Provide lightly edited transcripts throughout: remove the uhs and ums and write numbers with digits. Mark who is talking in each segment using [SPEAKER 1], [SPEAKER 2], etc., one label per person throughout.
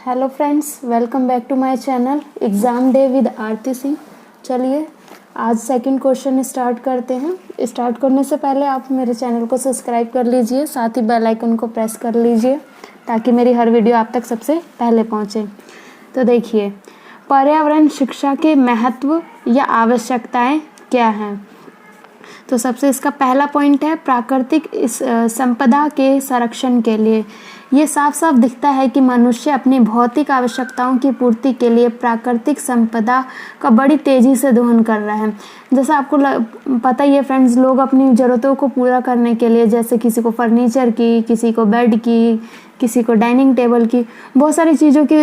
[SPEAKER 1] Hello friends, welcome back to my channel exam day with Aarti Singh. चलिए आज second question start करते हैं। Start करने से पहले आप मेरे चैनल को सब्सक्राइब कर लीजिए, साथ ही बेल आइकन को प्रेस कर लीजिए ताकि मेरी हर वीडियो आप तक सबसे पहले पहुंचे। तो देखिए, पर्यावरण शिक्षा के महत्व या आवश्यकताएं क्या हैं। तो सबसे इसका पहला पॉइंट है प्राकृतिक संपदा के संरक्षण के लिए। ये साफ साफ दिखता है कि मनुष्य अपनी भौतिक आवश्यकताओं की पूर्ति के लिए प्राकृतिक संपदा का बड़ी तेज़ी से दोहन कर रहा है। जैसा आपको पता ही है फ्रेंड्स, लोग अपनी ज़रूरतों को पूरा करने के लिए, जैसे किसी को फर्नीचर की, किसी को बेड की, किसी को डाइनिंग टेबल की, बहुत सारी चीज़ों की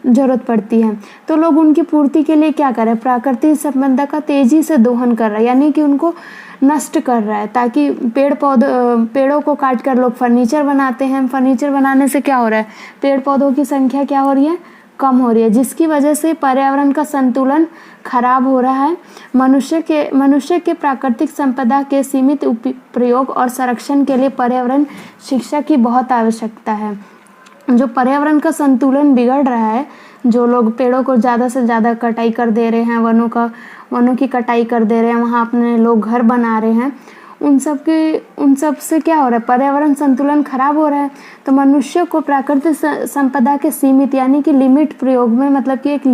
[SPEAKER 1] ज़रूरत पड़ती है। तो लोग उनकी पूर्ति के लिए क्या कर रहे हैं, प्राकृतिक संपदा का तेज़ी से दोहन कर रहा है, यानी कि उनको नष्ट कर रहा है, ताकि पेड़ों को काट कर लोग फर्नीचर बनाते हैं। फर्नीचर बनाने से क्या हो रहा है, पेड़ पौधों की संख्या क्या हो रही है, कम हो रही है, जिसकी वजह से पर्यावरण का संतुलन खराब हो रहा है। मनुष्य के प्राकृतिक संपदा के सीमित प्रयोग और संरक्षण के लिए पर्यावरण शिक्षा की बहुत आवश्यकता है। जो पर्यावरण का संतुलन बिगड़ रहा है, जो लोग पेड़ों को ज़्यादा से ज़्यादा कटाई कर दे रहे हैं, वनों की कटाई कर दे रहे हैं, वहाँ अपने लोग घर बना रहे हैं, उन सब से क्या हो रहा है, पर्यावरण संतुलन खराब हो रहा है। तो मनुष्य को प्राकृतिक संपदा के सीमित यानी कि लिमिट प्रयोग में, मतलब कि एक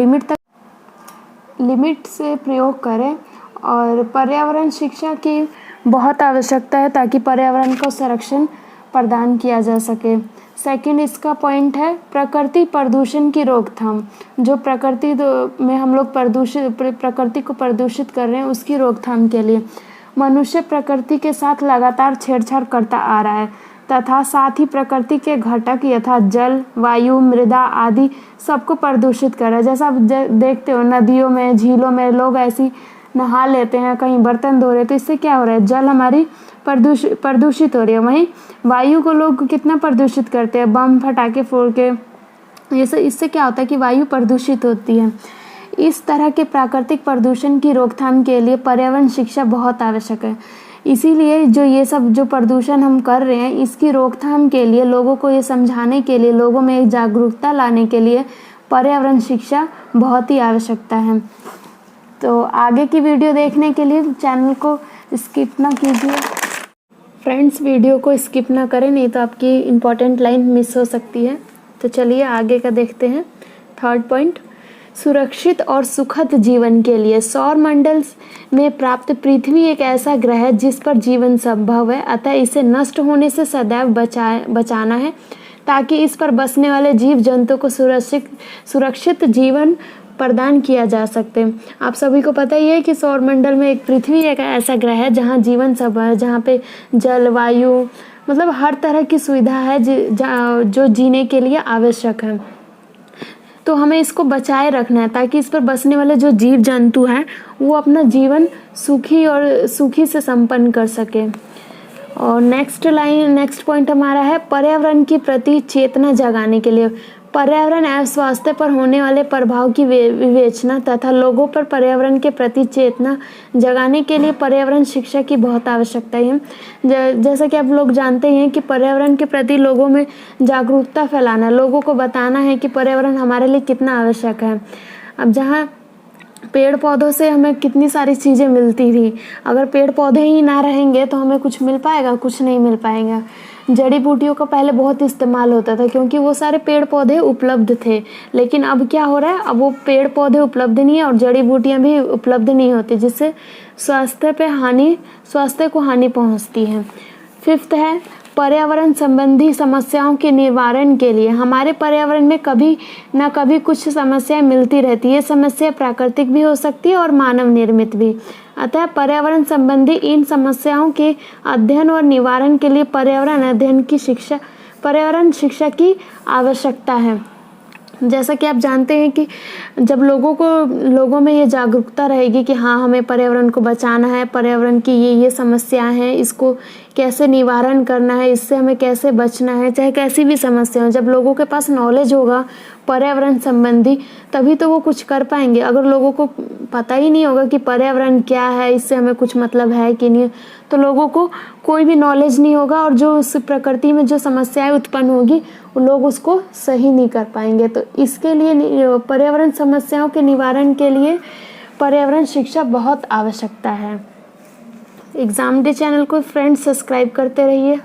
[SPEAKER 1] लिमिट से प्रयोग करें। और पर्यावरण शिक्षा की बहुत आवश्यकता है ताकि पर्यावरण को संरक्षण प्रदान किया जा सके। सेकंड इसका पॉइंट है प्रकृति प्रदूषण की रोकथाम। जो प्रकृति में हम लोग प्रकृति को प्रदूषित कर रहे हैं, उसकी रोकथाम के लिए मनुष्य प्रकृति के साथ लगातार छेड़छाड़ करता आ रहा है तथा साथ ही प्रकृति के घटक यथा जल, वायु, मृदा आदि सबको प्रदूषित कर रहा है। जैसा आप देखते हो, नदियों में, झीलों में लोग ऐसी नहा लेते हैं, कहीं बर्तन धो रहे हैं, तो इससे क्या हो रहा है, जल हमारी प्रदूषित हो रही है। वहीं वायु को लोग कितना प्रदूषित करते हैं, बम फटाके फोड़ के। इससे क्या होता है कि वायु प्रदूषित होती है। इस तरह के प्राकृतिक प्रदूषण की रोकथाम के लिए पर्यावरण शिक्षा बहुत आवश्यक है। इसीलिए जो प्रदूषण हम कर रहे हैं, इसकी रोकथाम के लिए, लोगों को ये समझाने के लिए, लोगों में एक जागरूकता लाने के लिए पर्यावरण शिक्षा बहुत ही आवश्यकता है। तो आगे की वीडियो देखने के लिए चैनल को स्किप ना कीजिए फ्रेंड्स, वीडियो को स्किप ना करें, नहीं तो आपकी इम्पोर्टेंट लाइन मिस हो सकती है। तो चलिए आगे का देखते हैं। थर्ड पॉइंट, सुरक्षित और सुखद जीवन के लिए सौर मंडल में प्राप्त पृथ्वी एक ऐसा ग्रह है जिस पर जीवन संभव है, अतः इसे नष्ट होने से सदैव बचाना है ताकि इस पर बसने वाले जीव जंतु को सुरक्षित जीवन प्रदान किया जा सकते। आप सभी को पता ही है कि सौर मंडल में एक पृथ्वी एक ऐसा ग्रह है जहाँ जीवन संभव है, जहाँ पे जल, वायु, मतलब हर तरह की सुविधा है जो जीने के लिए आवश्यक है। तो हमें इसको बचाए रखना है ताकि इस पर बसने वाले जो जीव जंतु हैं वो अपना जीवन सुखी से संपन्न कर सके। और नेक्स्ट पॉइंट हमारा है पर्यावरण के प्रति चेतना जगाने के लिए। पर्यावरण एवं स्वास्थ्य पर होने वाले प्रभाव की विवेचना तथा लोगों पर पर्यावरण के प्रति चेतना जगाने के लिए पर्यावरण शिक्षा की बहुत आवश्यकता है। जैसा कि आप लोग जानते हैं कि पर्यावरण के प्रति लोगों में जागरूकता फैलाना, लोगों को बताना है कि पर्यावरण हमारे लिए कितना आवश्यक है। अब जहाँ पेड़ पौधों से हमें कितनी सारी चीज़ें मिलती थी, अगर पेड़ पौधे ही ना रहेंगे तो हमें कुछ मिल पाएगा, कुछ नहीं मिल पाएगा। जड़ी बूटियों का पहले बहुत इस्तेमाल होता था क्योंकि वो सारे पेड़ पौधे उपलब्ध थे, लेकिन अब क्या हो रहा है, अब वो पेड़ पौधे उपलब्ध नहीं है और जड़ी बूटियाँ भी उपलब्ध नहीं होती, जिससे स्वास्थ्य को हानि पहुँचती है। फिफ्थ है पर्यावरण संबंधी समस्याओं के निवारण के लिए। हमारे पर्यावरण में कभी ना कभी कुछ समस्याएं मिलती रहती है। ये समस्या प्राकृतिक भी हो सकती है और मानव निर्मित भी। अतः पर्यावरण संबंधी इन समस्याओं के अध्ययन और निवारण के लिए पर्यावरण शिक्षा की आवश्यकता है। जैसा कि आप जानते हैं कि जब लोगों में ये जागरूकता रहेगी कि हाँ, हमें पर्यावरण को बचाना है, पर्यावरण की ये समस्याएं हैं, इसको कैसे निवारण करना है, इससे हमें कैसे बचना है, चाहे कैसी भी समस्या हो, जब लोगों के पास नॉलेज होगा पर्यावरण संबंधी, तभी तो वो कुछ कर पाएंगे। अगर लोगों को पता ही नहीं होगा कि पर्यावरण क्या है, इससे हमें कुछ मतलब है कि नहीं, तो लोगों को कोई भी नॉलेज नहीं होगा और जो उस प्रकृति में जो समस्याएं उत्पन्न होगी लोग उसको सही नहीं कर पाएंगे। तो इसके लिए पर्यावरण समस्याओं के निवारण के लिए पर्यावरण शिक्षा बहुत आवश्यकता है। एग्ज़ाम डे चैनल को फ्रेंड्स सब्सक्राइब करते रहिए।